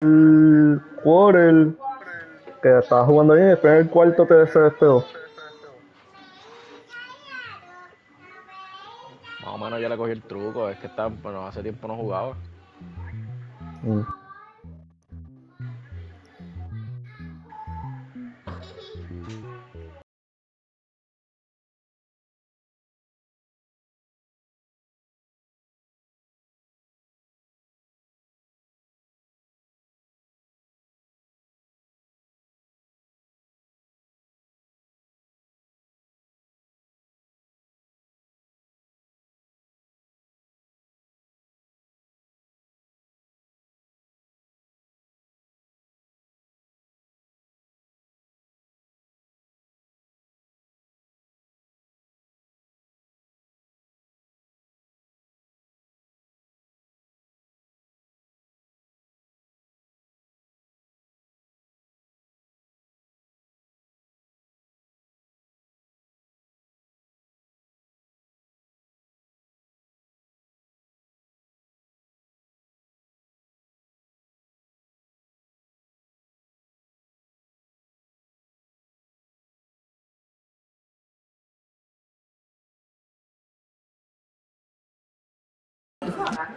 El quarter que estaba jugando bien, después en el cuarto se despegó. Más o menos ya le cogí el truco, es que bueno, hace tiempo no jugaba.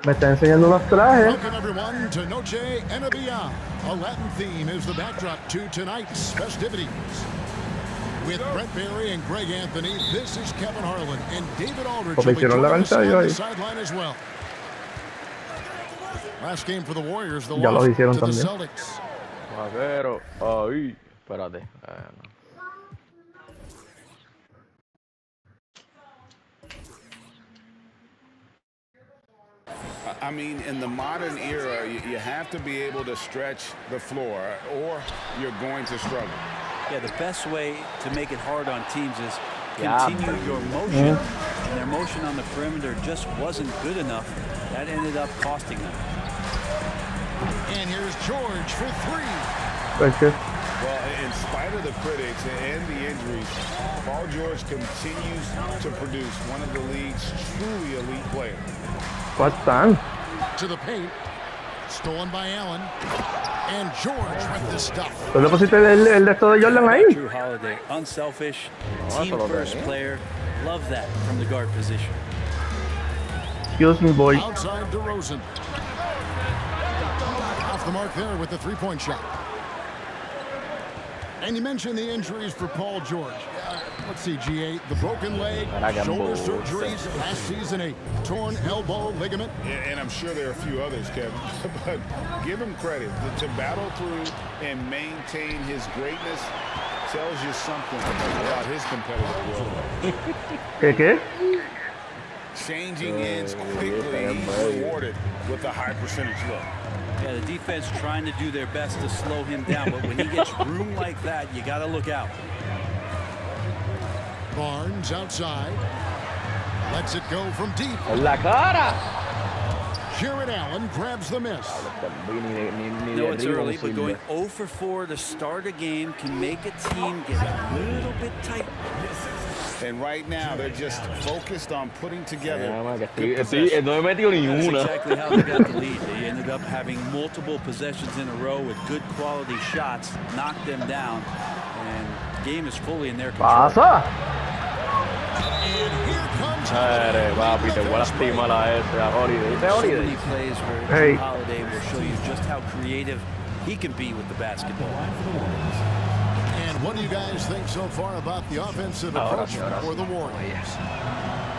Me está enseñando unos trajes. Welcome everyone to Noche and Beyond. A Latin theme is the backdrop to tonight's festivities. With Brett Barry and Greg Anthony, this is Kevin Harlan and David Aldridge will be joining us on the sideline as well. Last game for the Warriors, the loss to the Celtics. Vaquero, ahí, espérate. I mean, in the modern era, you have to be able to stretch the floor or you're going to struggle. Yeah, the best way to make it hard on teams is continue your motion. And their motion on the perimeter just wasn't good enough. That ended up costing them. And here's George for three. Well, in spite of the critics and the injuries, Paul George continues to produce one of the league's truly elite players. What's done? To the paint. Stolen by Allen. And George with the stuff. ¿Tú le pusiste el de esto de Jordan ahí? Drew Holiday, unselfish, team-first player. Love that from the guard position. Excuse me, boy. Outside DeRozan. Off the mark there with the three-point shot. And you mentioned the injuries for Paul George. Let's see, G8, the broken leg, shoulder surgeries, last season a torn elbow ligament. And I'm sure there are a few others, Kevin, but give him credit. To battle through and maintain his greatness tells you something about his competitive will. ¿Qué? Changing ends quickly, he's rewarded with a high percentage look. Yeah, the defense trying to do their best to slow him down, but when he gets room like that, you got to look out. Barnes outside. Lets it go from deep. La cara. Jared Allen grabs the miss. No, it's early, but going 0 for 4 to start a game can make a team get a little bit tight. And right now, they're just focused on putting together. No he metido ni una. That's exactly how they got the lead. They ended up having multiple possessions in a row with good quality shots, knocked them down, and the game is fully in their control. Pasa. Papi, te voy a lastimar a ese, a Holiday. So many plays where Drew Holiday will show you just how creative he can be with the basketball. And what do you guys think so far about the offensive approach for the Warriors?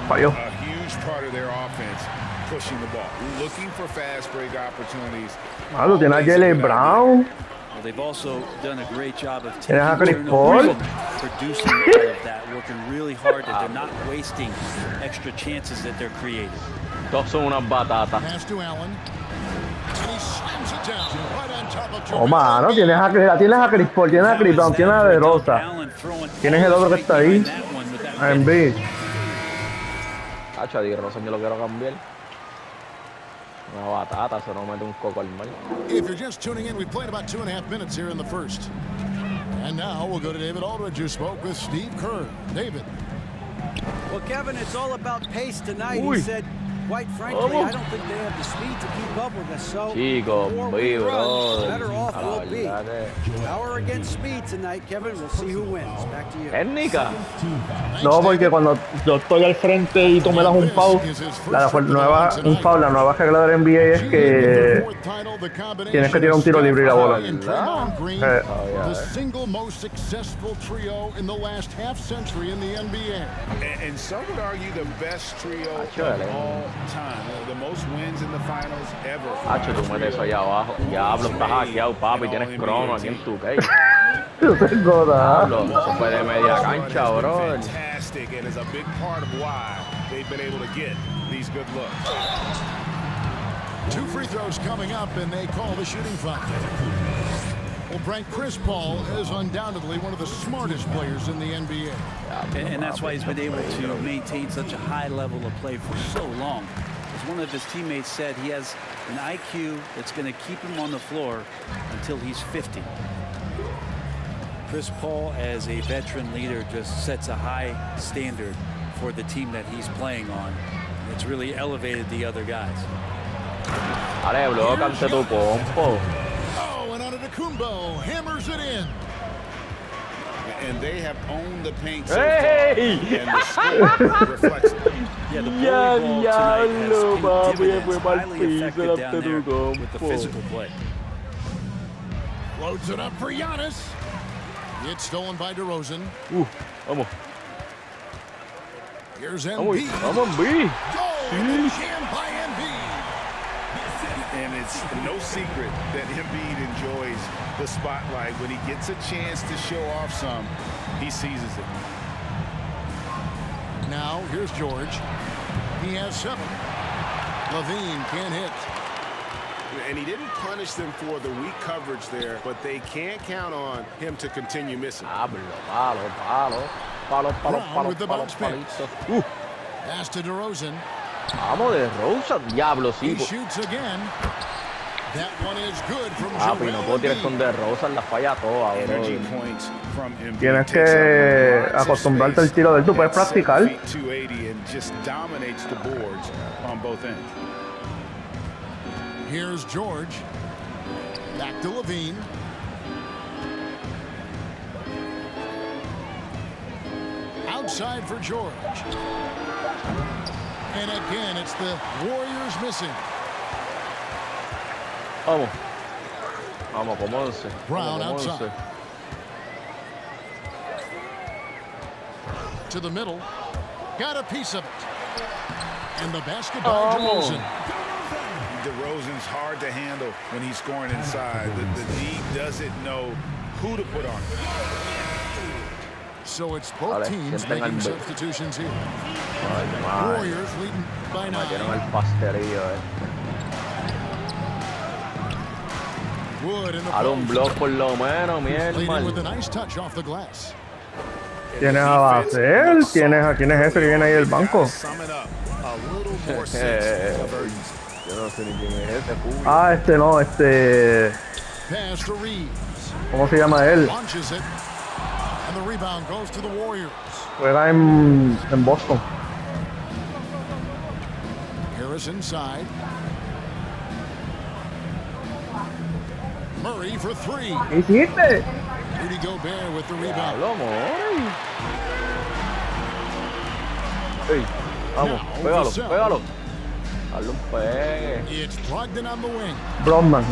Falló. A huge part of their offense, pushing the ball, looking for fast break opportunities. Malo, tiene a Jalen Brown. Well, they've also done a great job of Tiene a taking Paul. turnovers and producing out of that, working really hard that they're not wasting extra chances that they're creating. Todos son unas batatas. Pass to Allen. And he slams it down right on top of Joe. Oh, mano, tienes a Chris Paul, tienes a Chris Brown, tienes a De Rosa. Tienes el otro que está ahí. En B. Hacho, a De Rosa yo lo quiero cambiar. Una batata, se no mete un coco al mal. If you're just tuning in, we played about 2.5 minutes here in the first. And now we'll go to David Aldridge, who spoke with Steve Kerr. David. Well, Kevin, it's all about pace tonight. He said quite frankly, I don't think they have the speed to keep up with us. So, Chico, the more we bro, run, the better off a la we'll be. verdad Power against speed tonight, Kevin. We'll see who wins. Back to you. técnica. No, porque cuando yo estoy al frente y tú me das un foul, la nueva regla del NBA es que tienes que tirar un tiro libre y la bola. The single most successful trio in the last half century in the NBA. And some would argue the best trio of all time. The most wins in the finals ever. Hacho, tú metes eso allá abajo. Diablo, estás hackeado, papi. Tienes crono aquí en tu case. Yo tengo nada. Diablo, se fue de media cancha, bro. Fantastic, and is a big part of why they've been able to get these good looks. 2 free throws coming up, and they call the shooting foul. Well, Frank, Chris Paul is undoubtedly one of the smartest players in the NBA. And that's why he's been able to maintain such a high level of play for so long. As one of his teammates said, he has an IQ that's going to keep him on the floor until he's 50. Chris Paul, as a veteran leader, just sets a high standard for the team that he's playing on. It's really elevated the other guys. Dale, bloca ante tu compo. Oh, and Antetokounmpo hammers it in. And they have owned the paint so Hey! far, and the score reflects it. Yeah, the bully ball tonight has paid dividends, highly effective down there with the physical play. Loads it up for Giannis. It's stolen by DeRozan. Vamos. Here's Vamos, Embiid. vamos, Embiid. Goal jammed by Embiid. And it's no secret that Embiid enjoys the spotlight. When he gets a chance to show off some, he seizes it. Now, here's George. He has 7. Levine can't hit. And he didn't punish them for the weak coverage there, but they can't count on him to continue missing. Brown with the bounce pass. Pass to DeRozan. Vamos de Rosa, diablo, sí. He shoots again. That one is good from Papi, no puedo tirar con de Rosa, la falla toda, bro. Energy points from Embiid. Tienes que acostumbrarte al tiro del tú puedes practicar. 280 and just dominates the boards on both ends. Here's George. Back to Levine. Outside for George. And again, it's the Warriors missing. Vamos. Vamos, como 11. Brown outside. To the middle. Got a piece of it. And the basket by DeRozan. DeRozan's hard to handle when he's scoring inside. The D doesn't know who to put on him. So it's both teams making substitutions here. Warriors leading by 9. Wood in the un block por lo menos, mi hermano. With a nice touch off the glass. Tienes a Basel, tienes a quién es ese que viene ahí del banco. Yo no sé ni quién es ese, Ah, no, ¿cómo se llama él? And the rebound goes to the Warriors. Juega en Boston. Harris inside. Murray for 3. ¿Qué hiciste? Rudy Gobert with the rebound. Hey, vamos, pégalo, pégalo. Dale un pegue. It's plugged in on the wing. Brodman.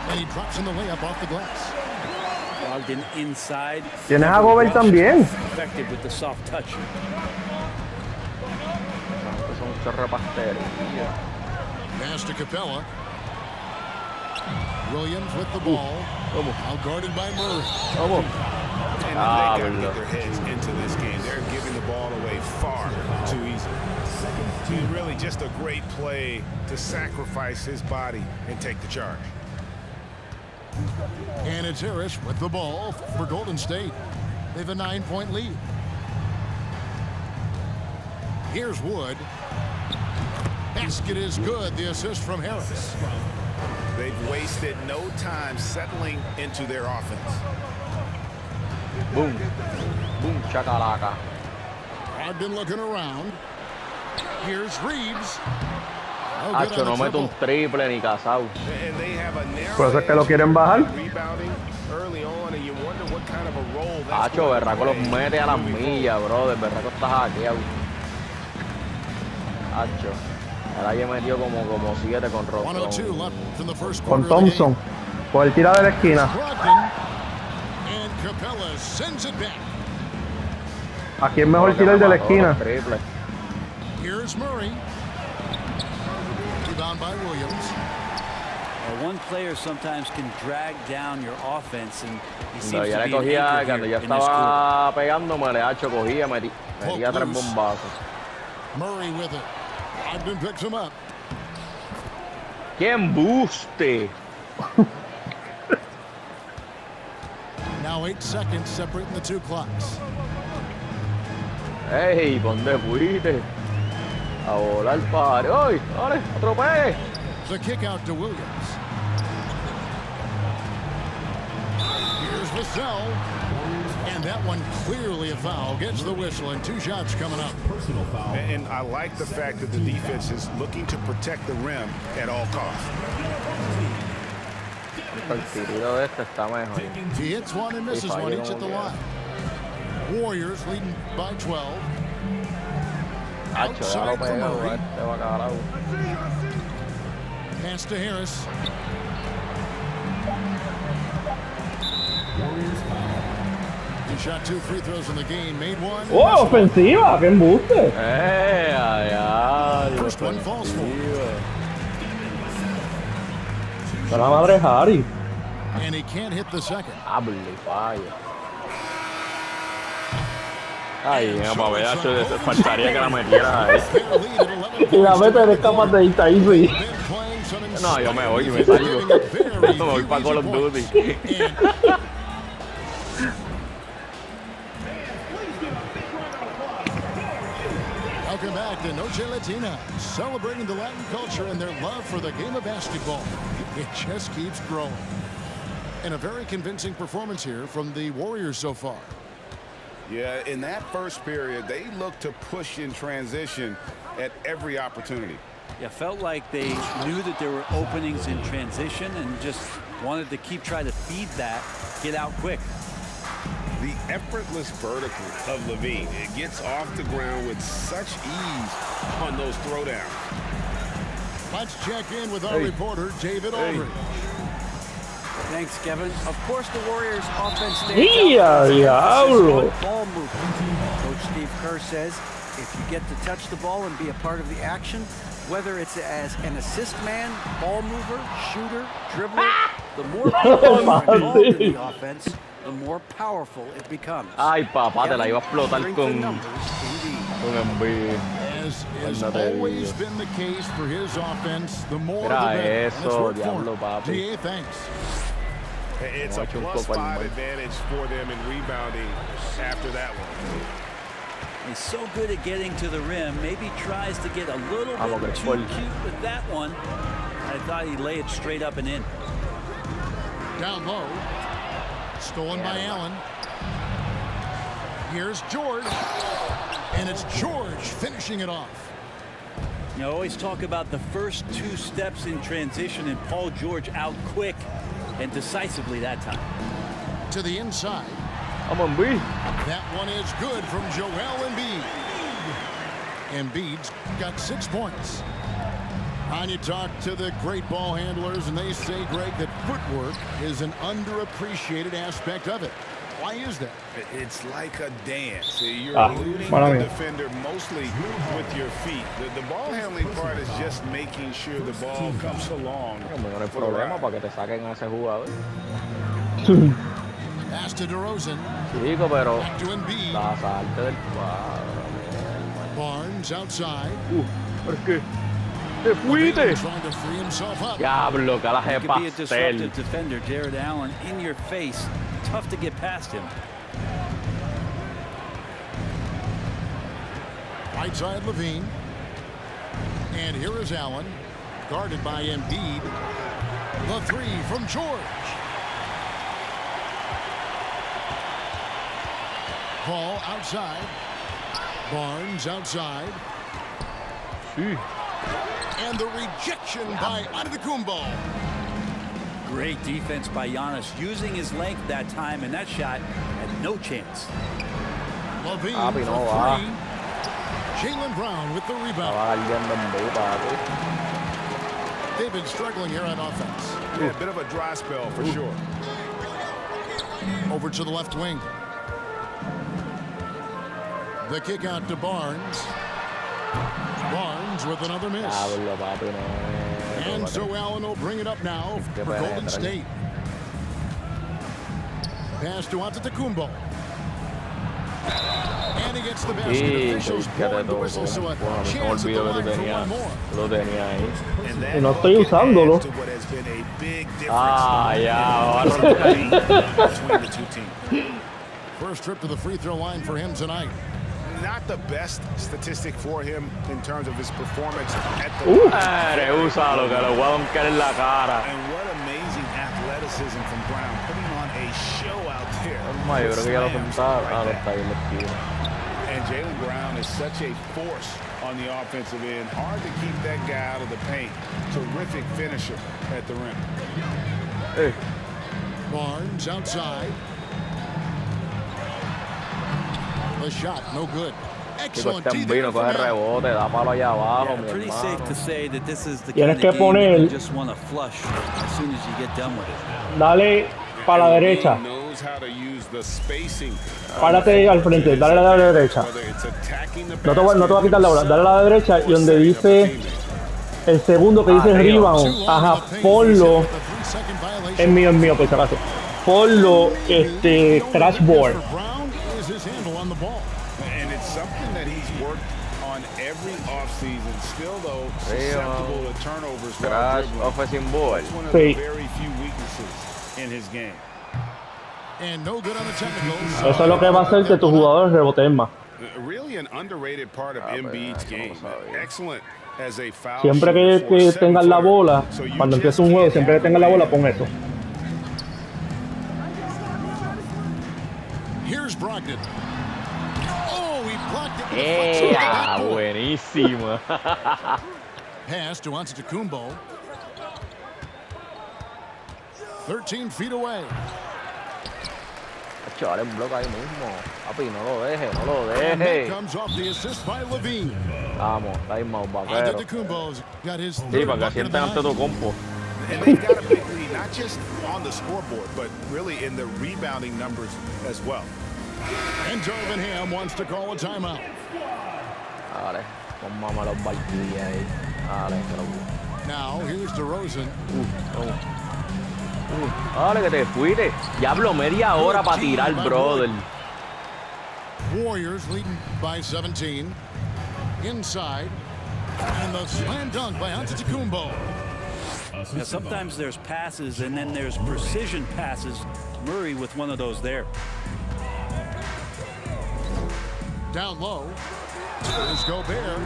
And he drops in the layup off the glass. Plugged in inside. Tienes a Gobert también. Effective with the soft touch. Pass to Capella. Williams with the ball. Now guarded by Murray. And they got to get their heads into this game. They're giving the ball away far too easily. Really just a great play to sacrifice his body and take the charge. And it's Harris with the ball for Golden State. They have a 9-point lead. Here's Wood. Basket is good. The assist from Harris. They've wasted no time settling into their offense. Boom. Boom, chakalaka. I've been looking around. Here's Reeves. Hacho, no mete un triple ni casado. Por eso es que lo quieren bajar. Hacho, Berraco los mete a las millas, brother. Berraco está hackeado. Hacho. Ahora ya metió como 7 con Ross. Con Thompson. Por el tira de la esquina. Aquí es mejor tirar de la esquina. Here's Murray. Rebound by Williams. One player sometimes can drag down your offense, and he seems Ya to le be cogía, an anchor cuando ya here in this estaba pegándome, le hacho, cogía, metía 3 bombazos. Murray with it. Ogden picks him up. ¡Qué embuste! Now 8 seconds separating the two clocks. ¡Ey! ¿Dónde fuiste? A volar padre. ¡Ay! ¡Dale! ¡Atropé! The kick out to Williams. Here's Vassell. And that one clearly a foul. Gets the whistle and 2 shots coming up. And I like the fact that the defense is looking to protect the rim at all costs. El tiro de este está mejor. He hits one and misses one each at the line. Warriors leading by 12. Hacho, ya lo pegó, este va a cagar. Pass to Harris. He shot 2 free throws in the game, made one. ¡Oh, ofensiva! ¡Qué embuste! Ay, First one falls for. Está la madre Harry. And he can't hit the second. Hable, falla. Ay, papá, vea, faltaría que la metiera ahí. Y la meta eres capaz de irte ahí, sí. No, yo me voy y me salgo. Me voy para Call of Duty. Welcome back to Noche Latina, celebrating the Latin culture and their love for the game of basketball. It just keeps growing. And a very convincing performance here from the Warriors so far. Yeah, in that first period, they looked to push in transition at every opportunity. Yeah, felt like they knew that there were openings in transition and just wanted to keep trying to feed that, get out quick. The effortless vertical of Levine. It gets off the ground with such ease on those throwdowns. Let's check in with our reporter, David Aldridge. Thanks, Kevin. Of course, the Warriors' offense stands out. Ball movement. Coach Steve Kerr says if you get to touch the ball and be a part of the action, whether it's as an assist man, ball mover, shooter, dribbler, the more people involved in the offense, the more powerful it becomes. Ay, papá, te la iba a explotar con Embiid. As has always been the case for his offense, the more the Mira better. eso, diablo, papi. DA, thanks. It's a +5 advantage for them in rebounding after that one. He's so good at getting to the rim. Maybe tries to get a little bit too cute with that one. I thought he'd lay it straight up and in. Down low. Stolen by Allen. Here's George. And it's George finishing it off. You always talk about the first 2 steps in transition, and Paul George out quick and decisively that time. To the inside. I'm Embiid. That one is good from Joel Embiid. Embiid's got 6 points. And you talk to the great ball handlers, and they say, Greg, that footwork is an underappreciated aspect of it. Why is that? It's like a dance. You're eluding the defender mostly with your feet. The ball handling part is just making sure the ball comes along. No hay problema para que te saquen a ese jugador. Pass to DeRozan. Chico, pero Back to Embiid. la salte del cuadro. Barnes outside. ¿Por qué? ¡Te fuiste! Trying to free himself up. Diablo, calaje Could be a pastel. disruptive defender, Jared Allen, in your face. Tough to get past him. Right side Levine. And here is Allen. Guarded by Embiid. The 3 from George. Paul outside. Barnes outside. And the rejection by Antetokounmpo. Great defense by Giannis, using his length that time, and that shot had no chance. Levine for three. Jaylen Brown with the rebound. They've been struggling here on offense. Yeah, a bit of a dry spell for sure. Over to the left wing. The kick out to Barnes. Barnes with another miss. And so Allen will bring it up now for Golden State. Pass to Antetokounmpo. And he gets the basket. Officials blowing the whistle, so a chance at the line for one more. Y no estoy usándolo. First trip to the free throw line for him tonight. Not the best statistic for him in terms of his performance at the line. Úsalo, que lo voy a donkear en la cara. And what amazing athleticism from Brown, putting on a show out there. Yo creo que ya lo sentaron. Lo está ahí en la esquina. And Jaylen Brown is such a force on the offensive end. Hard to keep that guy out of the paint. Terrific finisher at the rim. Barnes outside. The shot, no good. Excellent D there from Allen. Pretty safe to say that this is the Tienes kind of que game where you poner. just want to flush as soon as you get done with it. Dale para la derecha. Knows how to use the spacing. Párate al frente, dale a la derecha. Whether it's attacking the No te voy a quitar la bola, dale a la derecha y donde dice el segundo que dice rebound, ajá, ponlo. Es mío, pues acaso. Ponlo, crash board. Brown is his handle on the ball. And it's something that he's worked on every offseason. Still, though, susceptible to turnovers. Crash offensive board. It's one of the very few weaknesses in his game. And no good on the technicals. Eso es lo que va a hacer que tus jugadores reboteen más. Really an underrated part of Embiid's game. Excellent as a foul. Siempre que tengas la bola, cuando empiece un juego, siempre que tengas la bola, pon eso. Here's Brogdon. Oh, he blocked it. Buenísima. Pass to Antetokounmpo. 13 feet away. Chaval, en bloque ahí mismo. Papi, no lo deje, no lo And that deje. comes off the assist by Levine. Vamos, time out, vaquero. Antetokounmpo's got his Sí, third para que bucket of the sientan ante night. tu compo. And they've got a big lead, not just on the scoreboard, but really in the rebounding numbers as well. And Darvin Ham wants to call a timeout. Dale, pon mamá los barquillos ahí. Dale, que lo... Now, here's DeRozan. Dale, que te fuiste. Ya habló media hora para tirar, brother. Warriors leading by 17. Inside. And the slam dunk by Antetokounmpo. Now, sometimes there's passes and then there's precision passes. Murray with one of those there. Down low. There's Gobert.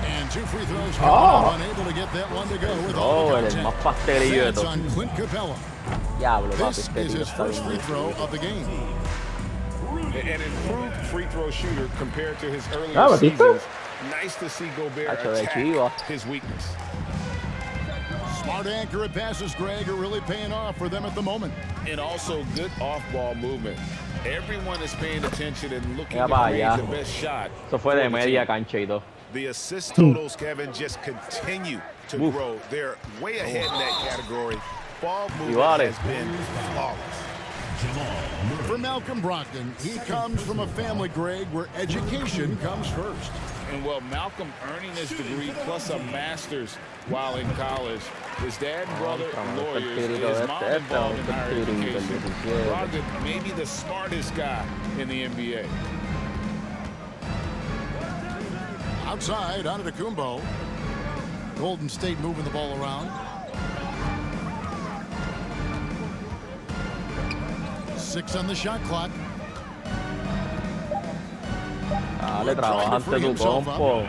And two free throws. Unable to get that one to go with all the el más contact. pastelillo de That's todo. on Clint Capella. Diablo, papi, This este is tío his está first free bien. throw of the game. An improved free throw shooter compared to his earlier Batista. seasons. Nice to see Gobert Hacho de attack chiva. his weakness. Smart, accurate passes, Greg, are really paying off for them at the moment. And also good off-ball movement. Everyone is paying attention and looking Mira to para range allá. the best shot. Eso fue for de the media team. cancha y todo. The assist totals, Kevin, just continue to grow. They're way ahead in that category. Ball movement has been flawless. For Malcolm Brogdon, he comes from a family, Greg, where education comes first. And well, Malcolm earning his degree plus a master's while in college. His dad and brother lawyers, his mom involved in higher education. Brogdon may be the smartest guy in the NBA. Outside, Antetokounmpo. Golden State moving the ball around. 6 on the shot clock. Dale, trabaja ante tu compo.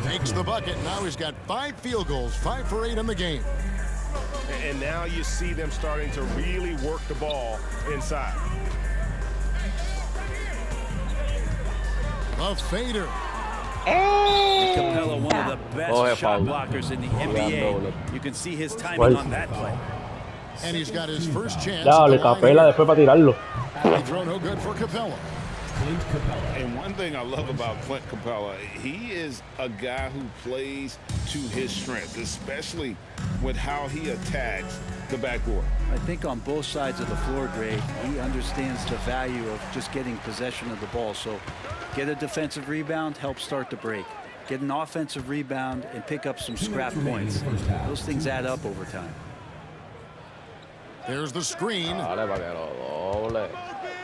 Takes the bucket. Now he's got 5 field goals, 5 for 8 in the game. And now you see them starting to really work the ball inside. A fader. Capella, one of the best shot blockers in the NBA. You can see his timing on that play. And he's got his first chance. Dale, Capela después para tirarlo. Throw no good for Capella. And one thing I love about Clint Capella, he is a guy who plays to his strengths, especially with how he attacks the backboard. I think on both sides of the floor, Greg, he understands the value of just getting possession of the ball. So get a defensive rebound, help start the break. Get an offensive rebound and pick up some scrap points. Those things add up over time. There's the screen.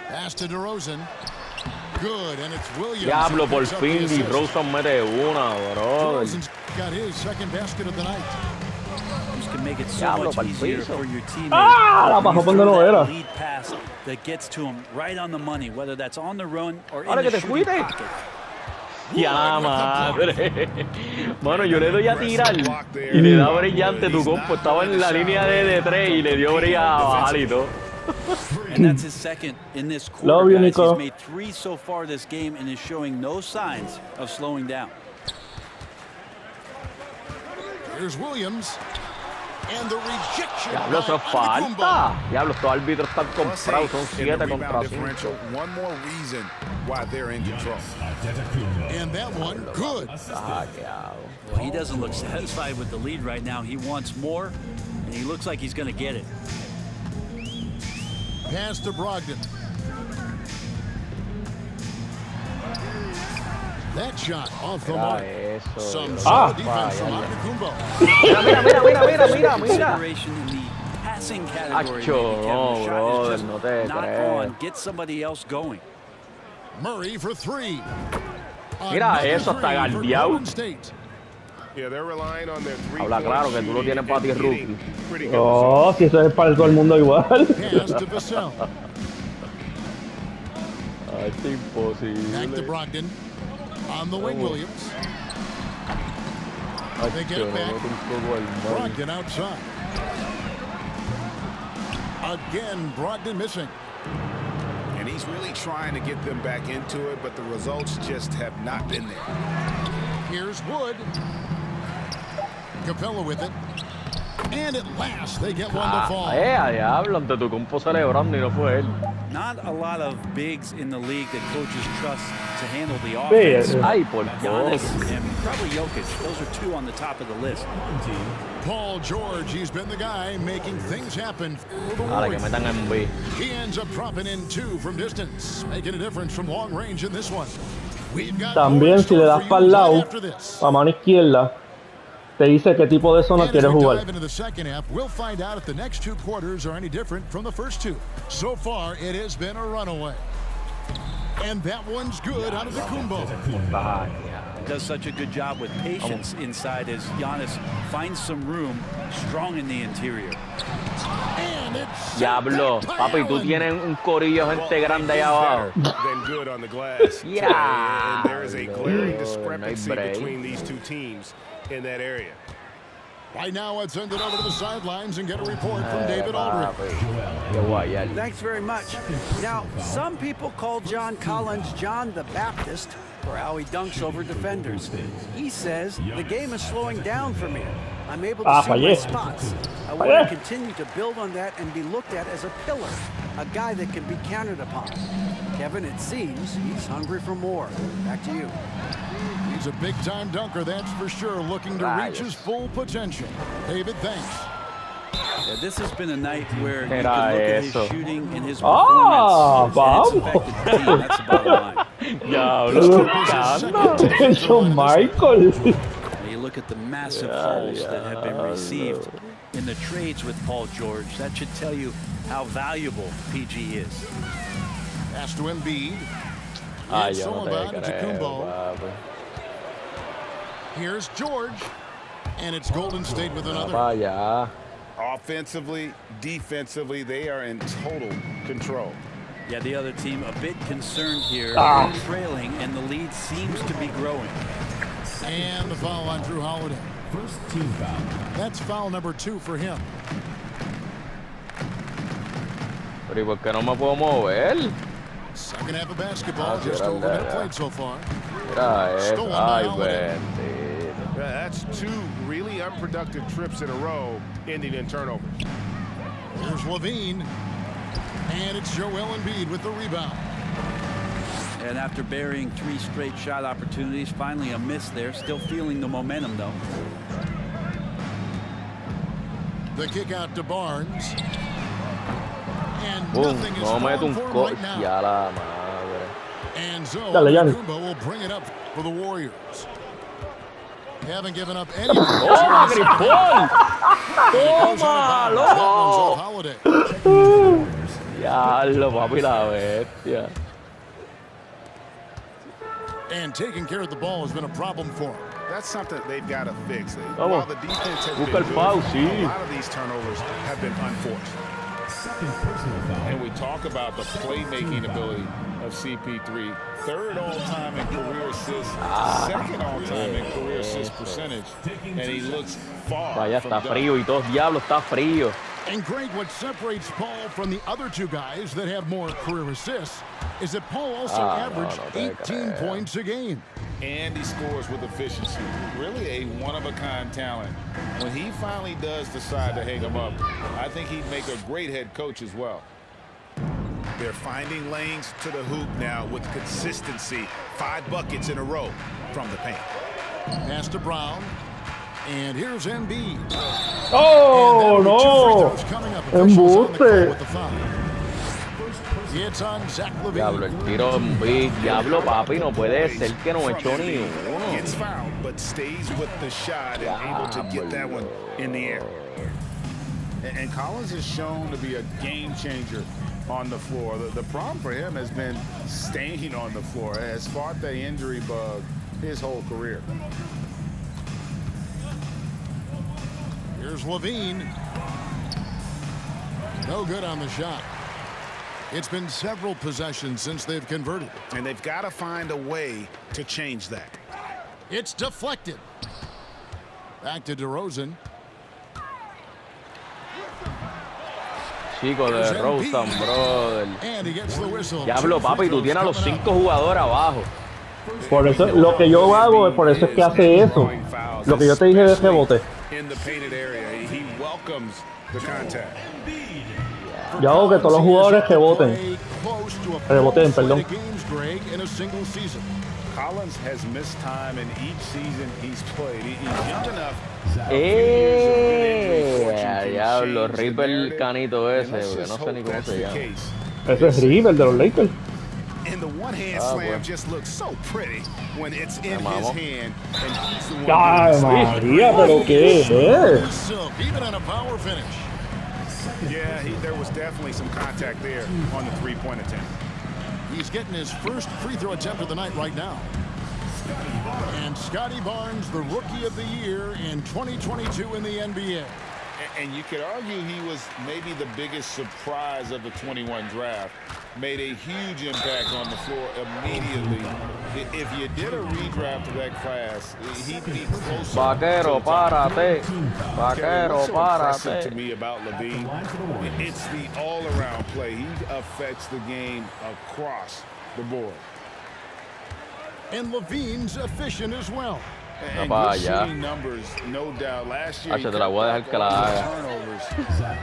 Pass to DeRozan. Good, and it's Williams. Diablo, por fin DeRozan mete una, bro. DeRozan's got his second basket of the night. This can make it so much easier for your teammates. La pasó por donde no era. Lead pass that gets to him right on the money, whether that's on the run or in the shooting pocket. Ya madre. Mano, yo le doy a tirar y le da brillante tu compo. Estaba en la línea de 3 y le dio brilla a bajar y todo. And that's his second in this quarter, guys. He's made 3 so far this game and is showing no signs of slowing down. Here's Williams. And the rejection. Diablo, eso es falta. Diablo, estos árbitros están comprados. Son 7 contra 5. One more reason why they're in control. And that one, good. Well, he doesn't look satisfied with the lead right now. He wants more, and he looks like he's going to get it. Pass to Brogdon. That shot off the mark. Some solid defense from Antetokounmpo. Mira. In the passing category. The shot is just not on. Get somebody else going. Murray for 3. Mira eso, está galdeado. Yeah, they're relying on their 3. Habla claro que tú lo tienes para ti, rookie. Oh, si eso es para todo el mundo igual. Pass to Vassell. Es imposible. Back to Brogdon. On the wing, Williams. They get it back. Brogdon outside. Again, Brogdon missing. And he's really trying to get them back into it, but the results just have not been there. Here's Wood. Capella with it. And at last, they get one to fall. Diablo, Antetokounmpo celebrando y no fue él. Not a lot of bigs in the league that coaches trust to handle the offense. Ay, por Giannis and probably Jokic. Those are 2 on the top of the list. Paul George, he's been the guy making things happen for the Ahora que metan MB. He ends up dropping in 2 from distance, making a difference from long range in this one. También si le das para el lado, a mano izquierda, te dice qué tipo de zona quieres jugar. Into the second half, we'll find out if the next 2 quarters are any different from the first 2. So far, it has been a runaway. And that one's good out of the Kumbo. Does such a good job with patience inside as Giannis finds some room strong in the interior. And it's Diablo, papi, tú tienes un corillo de gente grande allá abajo. Then good on the glass. Yeah. And there is a glaring discrepancy between these 2 teams in that area. Right now, I'd send it over to the sidelines and get a report from David Aldridge. Thanks very much. Now, some people call John Collins John the Baptist for how he dunks over defenders. He says the game is slowing down for me. I'm able to see my spots. I want to continue to build on that and be looked at as a pillar, a guy that can be counted upon. Kevin, it seems he's hungry for more. Back to you. He's a big-time dunker, that's for sure, looking to reach his full potential. David, thanks. Yeah, this has been a night where you can look at his shooting and his performance, and it's affected the team. That's the bottom line. Michael. You look at the massive hauls that have been received in the trades with Paul George. That should tell you how valuable PG is. Pass to Embiid. It's all about Antetokounmpo. Here's George. And it's Golden State with another. Offensively, defensively, they are in total control. Yeah, the other team a bit concerned here, trailing, and the lead seems to be growing. And the foul on Drew Holiday. First team foul. That's foul number 2 for him. Pero ¿y por qué no me puedo mover? Second half of basketball, just over a minute played so far. Stolen Ay, by Holiday. bendito. That's 2 really unproductive trips in a row, ending in turnovers. Here's Levine. And it's Joel Embiid with the rebound. And after burying 3 straight shot opportunities, finally a miss there. Still feeling the momentum, though. The kick out to Barnes. And Boom, nothing is no mete falling un for him co... right now. Ya la madre. And so Dale, Giannis. Kumba will bring it up for the Warriors. They haven't given up any. ¡Toma, Grifol! ¡Tómalo! Holiday. Diablo, papi, la bestia. And taking care of the ball has been a problem for him. That's something they've got to fix. Vamos. While the defense has Busca been el good, foul, sí. a lot of these turnovers have been unforced. And we talk about the playmaking ability of CP3. 3rd all-time in career assists, 2nd all-time in career assist percentage, and he looks far Vaya, from está done. frío y todo, diablo, está frío. And Greg, what separates Paul from the other 2 guys that have more career assists is that Paul also averaged 18 points a game. And he scores with efficiency. Really a one-of-a-kind talent. When he finally does decide to hang him up, I think he'd make a great head coach as well. They're finding lanes to the hoop now with consistency. 5 buckets in a row from the paint. Pass to Brown. And here's Embiid. ¡Oh, no! ¡Embuste! It's on Zach Levine. Diablo, el tiro en beat. Diablo, papi, no puede ser que no echó ni uno. Gets fouled, but stays with the shot and able to get that one in the air. And Collins is shown to be a game changer on the floor. The problem for him has been staying on the floor. Has fought the injury bug his whole career. Here's Levine. No good on the shot. It's been several possessions since they've converted. And they've got to find a way to change that. It's deflected. Back to DeRozan. Chico de Rosen, brother. And he gets the whistle. Diablo, papi, tú tienes a los 5 jugadores abajo. Por eso, lo que yo hago, por eso es que hace eso. Lo que yo te dije de rebote. In the painted area, he welcomes the contact. Yo hago que todos los jugadores reboten. Reboten, perdón. Collins has missed time in each season he's played. He's young enough. Diablo, Ripper canito ese, porque no sé ni cómo se llama. Ese es River de los Lakers. And the one-hand slam just looks so pretty when it's in his hand. And he's the one. Ay, María, pero qué es. Even on a power finish. Yeah, there was definitely some contact there on the three-point attempt. He's getting his first free throw attempt of the night right now. And Scotty Barnes, the Rookie of the Year in 2022 in the NBA. And you could argue he was maybe the biggest surprise of the 21 draft. Made a huge impact on the floor immediately. If you did a redraft of that class, he'd be closer. Vaquero, párate. Vaquero, párate. To me about Levine, it's the all-around play. He affects the game across the board. And Levine's efficient as well. And good shooting numbers, no doubt. Last year, te la voy a dejar que la haga.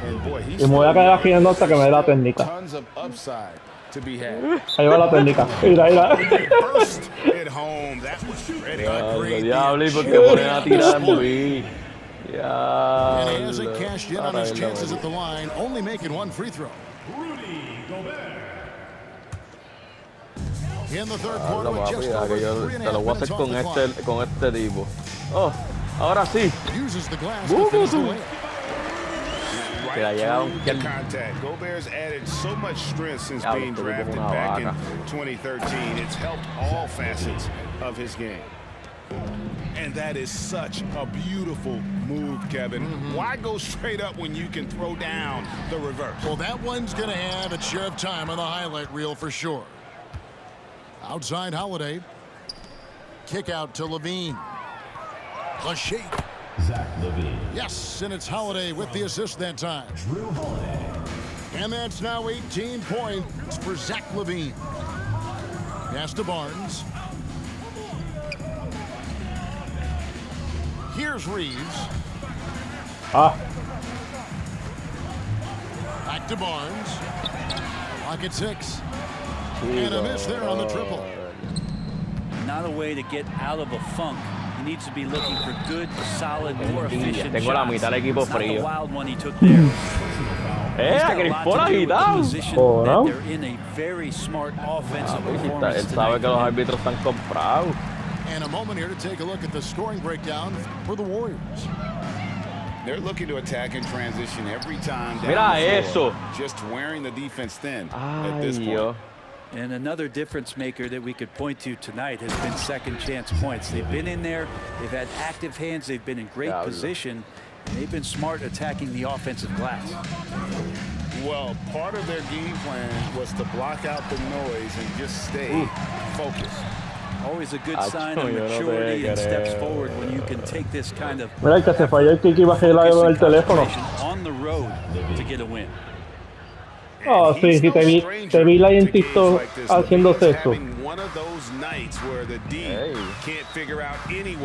And boy, Y me voy a quedar aquí hasta que me dé la técnica. Tons of upside to be had. Ahí va la técnica. Mira, mira. First at home, that was pretty great. Diablo, ¿y por qué ponen a tirar en Luis? And he hasn't cashed in on his chances at the line, only making one free throw. In the third quarter, with just over 3.5 minutes off the clock. Con este tipo. Oh, ahora sí. Uses the glass to finish the layup. Right the contact. Gobert's added so much strength since being drafted back in 2013. It's helped all facets of his game. And that is such a beautiful move, Kevin. Why go straight up when you can throw down the reverse? Well, that one's going to have its share of time on the highlight reel for sure. Outside Holiday. Kick out to Levine. The shake. Zach Levine. Yes, and it's Holiday with the assist that time. Drew Holiday. And that's now 18 points for Zach LaVine. Pass to Barnes. Here's Reeves. Back to Barnes. Lock at 6. And a miss there on the triple. Not a way to get out of a funk. He needs to be looking for good, solid, more efficient Tengo la shots. mitad del equipo It's not the frío. wild one he took there. He's got a lot Crispón to do with the agitado. position that they're in a very smart offensive performance Él sabe que los tonight. árbitros están comprados. And a moment here to take a look at the scoring breakdown for the Warriors. They're looking to attack in transition every time down Mira the floor, eso. just wearing the defense thin at Ay, this point. Dios. And another difference maker that we could point to tonight has been second chance points. They've been in there, they've had active hands, they've been in great position, and they've been smart attacking the offensive glass. Well, part of their game plan was to block out the noise and just stay focused. Always a good sign of maturity and steps forward when you can take this kind of Mira, el que se falló el Kiki bajé la del teléfono. on the road to get a win. Oh, sí, sí, te vi la en TikTok haciendo esto.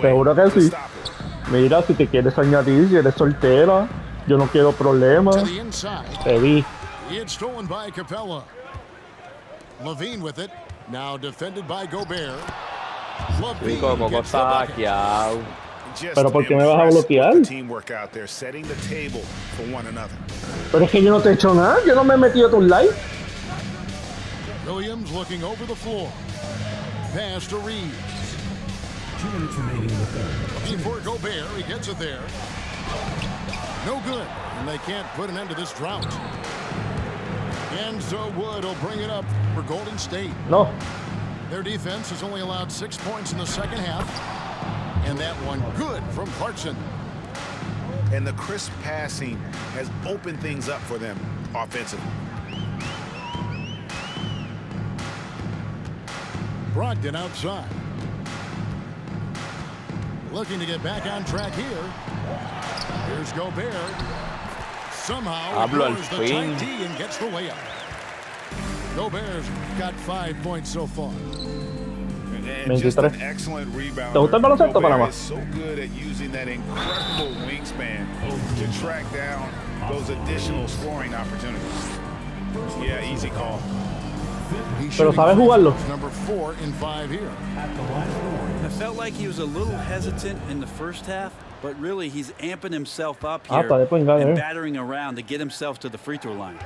Seguro que sí. Mira, si te quieres añadir, si eres soltera, yo no quiero problemas. To the inside. Te vi. It's stolen by Capella. LaVine with it. Now defended by Gobert. Sí, Coco está hackeado. Pero ¿por qué me vas a bloquear? Teamwork out there, setting the table for one another. Pero es que yo no te he hecho nada, yo no me he metido a tus likes. Williams looking over the floor. Pass to Reeves. 2 minutes remaining in the third. Looking for Gobert. He gets it there. No good. And they can't put an end to this drought. And so Wood will bring it up for Golden State. No. Their defense has only allowed 6 points in the second half. And that one good from Clarkson. And the crisp passing has opened things up for them offensively. Brogdon outside. Looking to get back on track here. Here's Gobert. Somehow ignores the tight D and gets the layup. Gobert's got 5 points so far. And just an excellent rebound. ¿Te gusta el baloncesto, Panamá? Is so good at using that incredible wingspan to track down those additional scoring opportunities. Yeah, easy call. Pero sabes jugarlo. Number 4 in 5 here. I felt like he was a little hesitant in the first half, but really he's amping himself up here and battering around to get himself to the free throw line.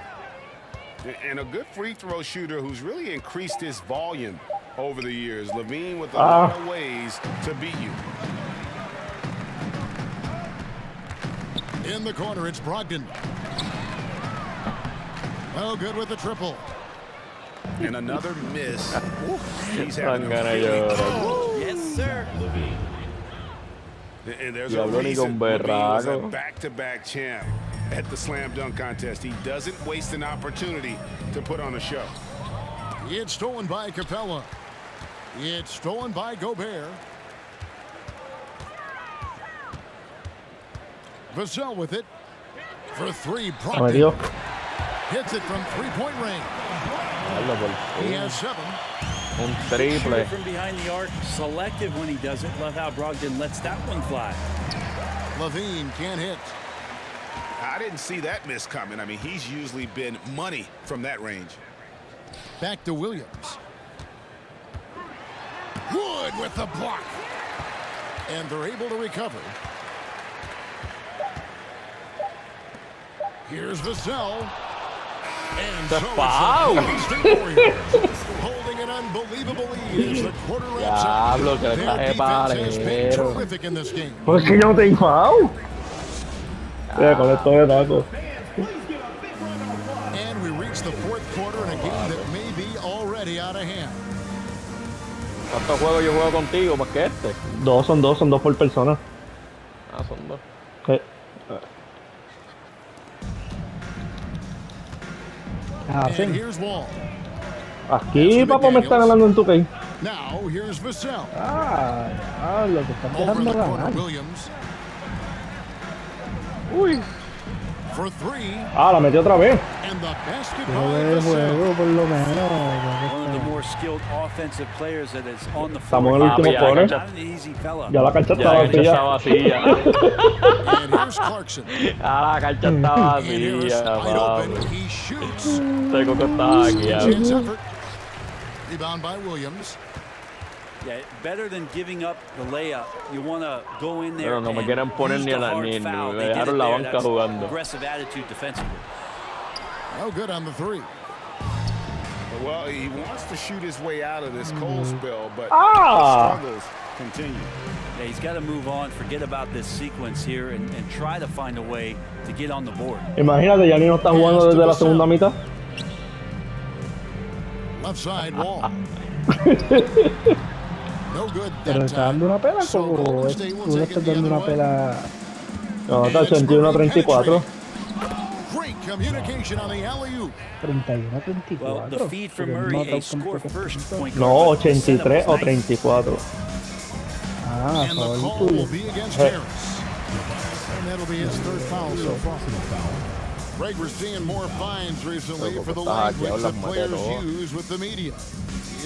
And a good free throw shooter who's really increased his volume over the years. LaVine with a lot of ways to beat you. In the corner, it's Brogdon. Oh, good with the triple. And another miss. He's having Yes, sir. And there's a reason LaVine was a back-to-back champ at the slam dunk contest. He doesn't waste an opportunity to put on a show. It's stolen by Capella. It's stolen by Gobert. Vassell with it for 3. Brogdon hits it from 3-point range. He has 7. Un triple. From behind the arc, selective when he does it. Love how Brogdon lets that one fly. LaVine can't hit. I didn't see that miss coming. I mean, he's usually been money from that range. Back to Williams. Wood with the block. And they're able to recover. Here's Vassell. And so holding an unbelievable lead as the quarter wraps up. Their defense has been terrific in this game. ¿Por qué yo no tengo foul? Yeah, con esto de taco. And we reach the 4th quarter in a game that may be already out of hand. ¿Cuántos juegos yo juego contigo más que este? Son dos por persona. Ah, son 2. Sí. And here's Wall. Aquí, papo, me están ganando en tu key. Now, here's Vassell. Lo que están Over in dejando the corner, ganar. Williams. Uy. For 3. La metió otra vez. And the basket Quiero ver by el juego Vassell. por lo menos. One of the more skilled offensive players that is on the floor. Estamos en el último ya, quarter. Not an easy fella. Ya la cancha Ya está la cancha está vacía. vacía. And here's Clarkson. Ah, la cancha está And Harris vacía, wide open. papi. He shoots. Este coco está aquí. Chance effort. Rebound by Williams. Yeah, better than giving up the layup. You want to go in there. Pero no me and quieren poner use ni the a la- hard ni- foul. me They did dejaron it la there. banca That's jugando. aggressive attitude defensively. No good on the three. Well, he wants to shoot his way out of this cold spell, but Ah. the struggles continue. Yeah, he's got to move on, forget about this sequence here, and try to find a way to get on the board. Imagínate, Gianni no está jugando desde la segunda mitad. Left side wall. No good Pero that está dando una pela So como Golden State will tú le take estás it the dando other una way. pela. No, está And it's 81-34. Great communication on the alley-oop. 31-34. Well, the feed from Murray, a score first point guard. No, but the setup 83 o was nice. 34. Ah, And the favor call will tuyo. be against Harris. And that'll be his third foul so far. Greg, we're seeing more fines recently for the language that players use with the media.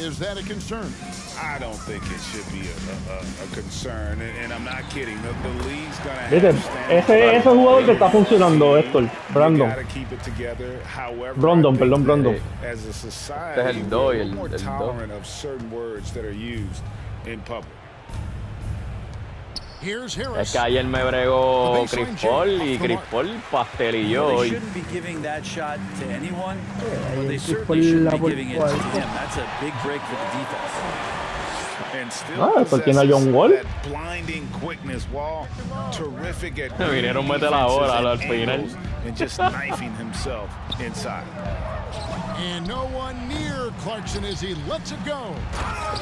Is that a concern? I don't think it should be a concern, and I'm not kidding. The league's gonna Viste, have ese jugador que está funcionando, Héctor, Brandon. You gotta keep it together. However, Brandon, I think perdón, Brandon. that As a society, Este es el do y we're el- more el do. tolerant of certain words that are used in public. Here's Es Harris. que ayer me bregó Chris Paul y Chris Paul pastelilló They hoy. shouldn't be giving that shot to anyone. Well, they Chris certainly Paul shouldn't la be giving it to volcó. him. That's a big break for the defense. And still Ah, ¿por qué no hay possesses un gol? that blinding quickness. Wall terrific at Vinieron a meter ahora al final. angles and just knifing himself inside. And no one near Clarkson as he lets it go.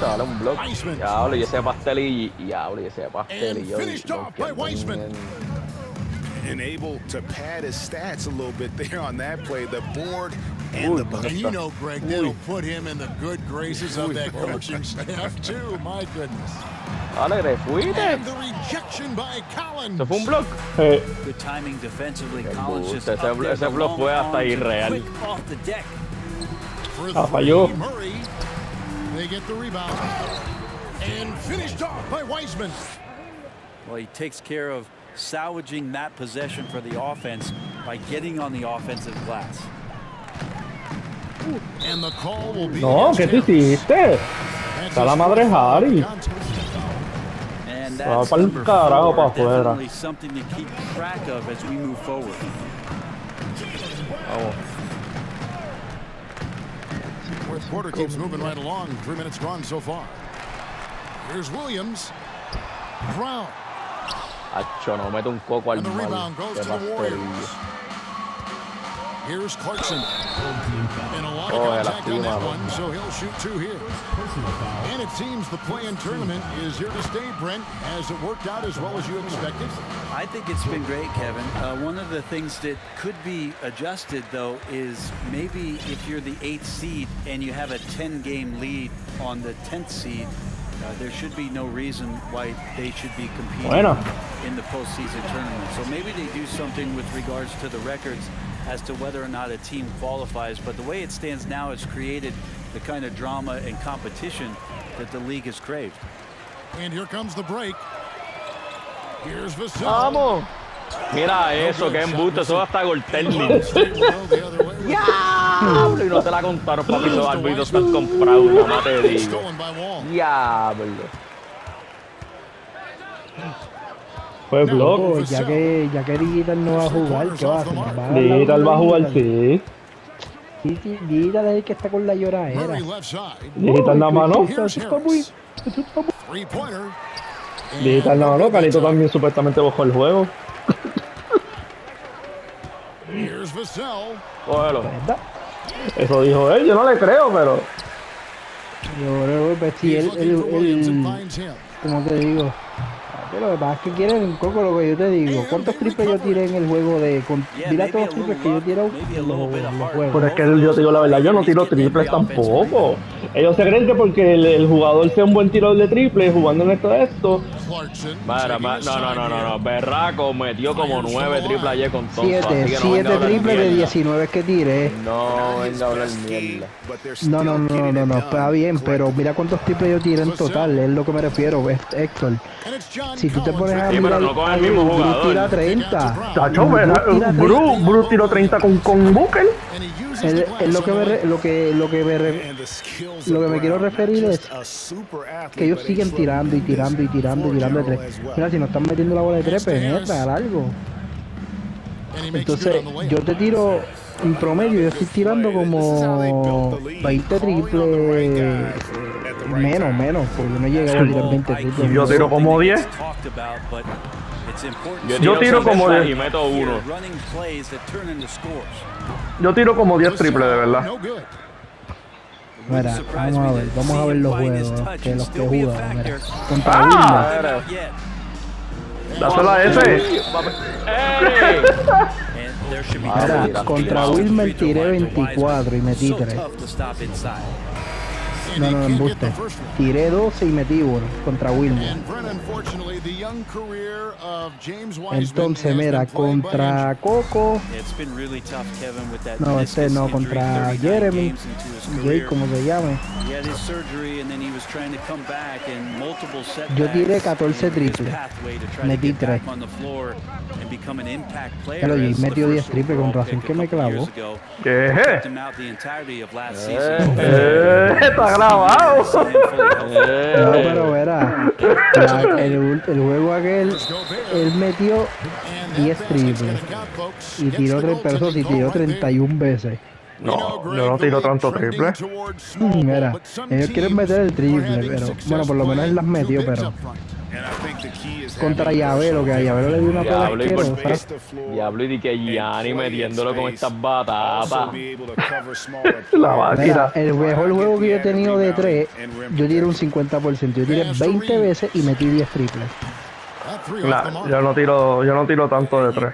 Dale un block. Weissman. Diablo, y ese pastelillo. Diablo, y ese And pastelillo. finished off by Weissman. And able to pad his stats a little bit there on that play. The board and the And you know, Greg, that'll put him in the good graces of that coaching staff, too. My goodness. Dale, que te fuiste. And the rejection by Collins. ¿Se fue un block? Good timing defensively. Qué Collins just gusto, up there, ese the block long fue hasta arms and irreal. quick off the deck. For Ah, three, falló. Murray. They get the rebound. And finished off by Weissman. Well, he takes care of salvaging that possession for the offense by getting on the offensive glass. And the call will be No, against ¿qué tú Harris. hiciste? That's Está la his madre fourth foul Harry. contest. And Va that's pa'l number carajo 4, pa' afuera. definitely something to keep track of as we move forward. Vamos. Fourth quarter keeps moving right along. 3 minutes gone so far. Here's Williams. Brown. Acho, no mete un coco al And the mal. rebound goes Qué to the pastelillo. Warriors. Here's Clarkson. And a lot of Oh, contact on that lastimado. one, so he'll shoot 2 here. And it seems the play-in tournament is here to stay, Brent. Has it worked out as well as you expected? I think it's been great, Kevin. One of the things that could be adjusted, though, is maybe if you're the 8th seed and you have a 10-game lead on the 10th seed, there should be no reason why they should be competing in the postseason tournament. So maybe they do something with regards to the records as to whether or not a team qualifies. But the way it stands now, it's created the kind of drama and competition that the league has craved. And here comes the break. Here's Vassell. Vamos. Mira eso, que embuste, eso hasta Golterni. The other way. Diablo, y no te la contaron, papi, esos árbitros están comprados, nada más te digo. Stolen by Wall. Diablo. Fue block. Oh, ya que Digital no va a jugar, ¿qué va a hacer? Digital va a jugar, sí. Digital es el que está con la lloradera. Murray left side. Digital nada más no. Here's Eso está muy... Harris. Eso está muy... Three-pointer. Digital nada más no. Calito también supuestamente bajó el juego. Here's Vassell. Cógelo. ¿Verdad? Eso dijo él, yo no le creo, pero... Yo creo que sí, He's looking for Williams and él, finds him. como te digo, lo que pasa es que quieren un poco lo que yo te digo. ¿Cuántos triples yo tiré en el juego de... Mira todos los triples que yo tiré en los juegos. Pero es que yo te digo la verdad, yo no tiro triples tampoco. Ellos se creen que porque el jugador sea un buen tirador de triple jugando en esto, No. Berraco metió como 9 triples ayer con Thompson. 7 triples de 19 que tiré. No, venga a hablar mierda. No, está bien, pero mira cuántos triples yo tiré en total, es lo que me refiero, Héctor. Si tú te pones a Sí, mirar, pero no con el mismo jugador. tira 30. Chacho, Bruce tiró 30 con Booker. Es lo que me quiero referir es que ellos siguen tirando y tirando de tres. Mira, si no están metiendo la bola de tres, penetra largo. Entonces, yo te tiro en promedio, yo estoy tirando como 20 triples, menos, porque yo no llegué a tirar 20 triples. Yo tiro como 10. Yo tiro como 10 y meto 1. Yo tiro como 10 triples, de verdad. Mira, vamos a ver los juegos que los que jugaban. Mira, contra Wilmer. Dáselo a ese. Mira, contra Wilmer tiré 24 y metí 3. No, embuste. Tiré 12 y metí 1 contra Wilmer. Entonces, mira, contra Coco. No, contra Jeremy. Jay, como se llame. Yo tiré 14 triples. Metí 3. Pero Jay metió 10 triples, con razón que me clavó. ¿Qué? Está grabado. No, pero verá, el juego aquel, él metió 10 triples y tiró 3 pesos y tiró 31 veces. No, yo no tiro tanto triple. Mira, ellos quieren meter el triple, pero bueno, por lo menos él las metió, pero contra Llavero, que a Llavero le dio una pela asquerosa. Diablo, y di que Gianni metiéndolo con estas batatas. La máquina. El mejor juego que yo he tenido de 3, yo tiré un 50%. Yo tiré 20 veces y metí 10 triples. Nah, yo no tiro tanto de 3.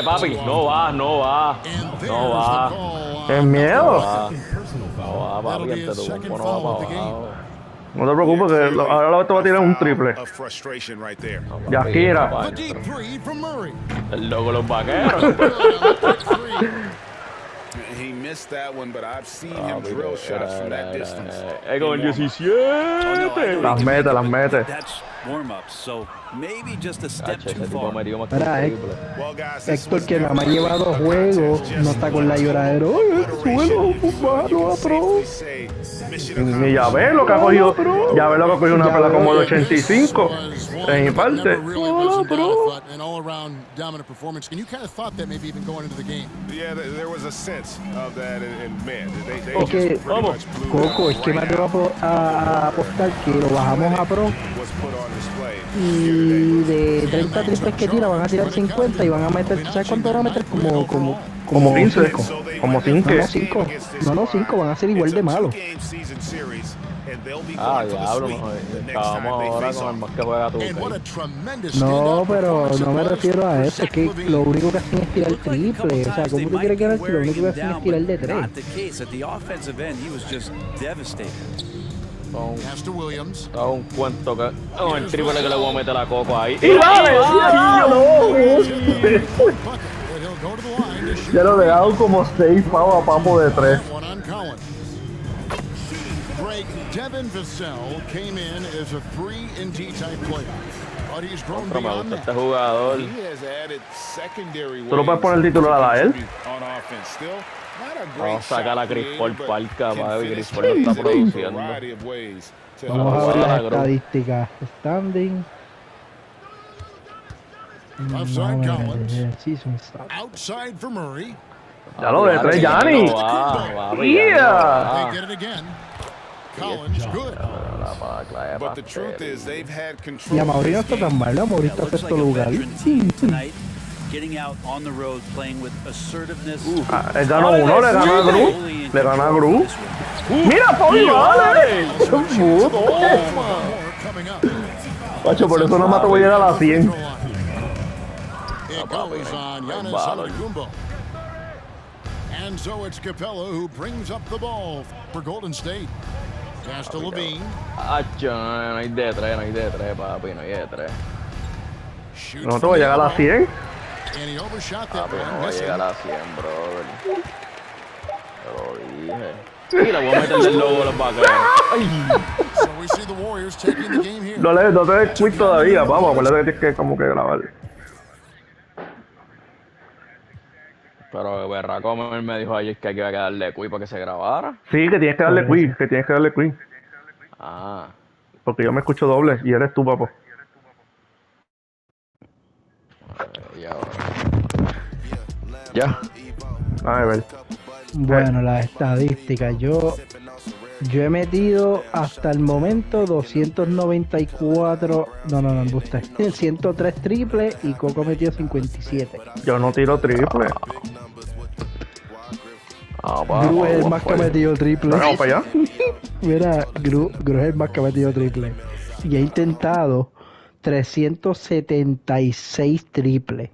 Papi, no va. ¿Es miedo? No va, papi, este tu no va para abajo. No te preocupes, que ahora te va a tirar un triple. Yakira. El loco de los vaqueros. He missed that one, but I've seen him drill shots from that distance. Con el 17. Las mete. Para Héctor, que nada más lleva 2 juegos, no está con la lloradera. Suelo, bájalo atroz. Ni ya ves lo que ha cogido. Ya ves lo que ha cogido una pela como de 85. En mi parte. Es que, Coco, es que me atrevo a apostar que lo bajamos a pro. Y de 30 triples que tira van a tirar 50 y van a meter, ¿sabes cuánto van a meter? Como 15, como 5. No, 5 van a ser igual de malos. Diablo, acabamos ahora con el más que juega tú. No, pero no me refiero a eso, es que lo único que hacen es tirar triple. O sea, ¿cómo tú quieres ganar si lo único que hacen es tirar de 3? Un cuento que el triple que le voy a meter a Coco ahí. ¡Y vale! Ya lo he dado como 6 pavos a Papo de 3. Devin Vassell came in as a 3-and-D type player, but he's grown Me beyond gusta that. este jugador. ¿Tú lo puedes poner el titular a él? Vamos a sacar a Chris Paul Parca, papi. Chris Paul lo está produciendo. Vamos a ver las estadísticas. Standing. Offside Collins. Outside for Murray. Ya lo de 3, Gianni. They get it again. Collins good. But the truth is they've had control. Y a Mauri no está tan mal, ¿no? Mauri está en sexto lugar. Getting out on the road, playing with assertiveness. Él ganó uno, le gana a Gru. ¡Mira, Paul, vale! Pacho, por eso no me voy a llegar a las 100. And so it's Capella who brings up the ball for Golden State. Pass to Levine. Acho, no hay de tres, no hay de tres, papi, no hay de tres. No te voy a llegar a las 100. And he overshot that Papi, no one, voy a missing. llegar a 100, brother. Te lo dije. Y le voy a meter el logo a los vaqueros. Ay. So we see the Warriors taking the game here. No te des quit todavía, vamos, acuérdate que tienes que como que grabar. Pero Berraco me dijo ayer que había que darle quit para que se grabara. Sí, que tienes que darle quit, que tienes que darle quit. Ah. Porque yo me escucho doble y eres tú, papo. Ya. A ver. Bueno, las estadísticas. Yo he metido hasta el momento 294. No, embuste. 103 triples y Coco metió 57. Yo no tiro triple. Gru es el más que ha metido triple. Vamos para allá. Mira, Gru es el más que ha metido triple. Y ha intentado 376 triples.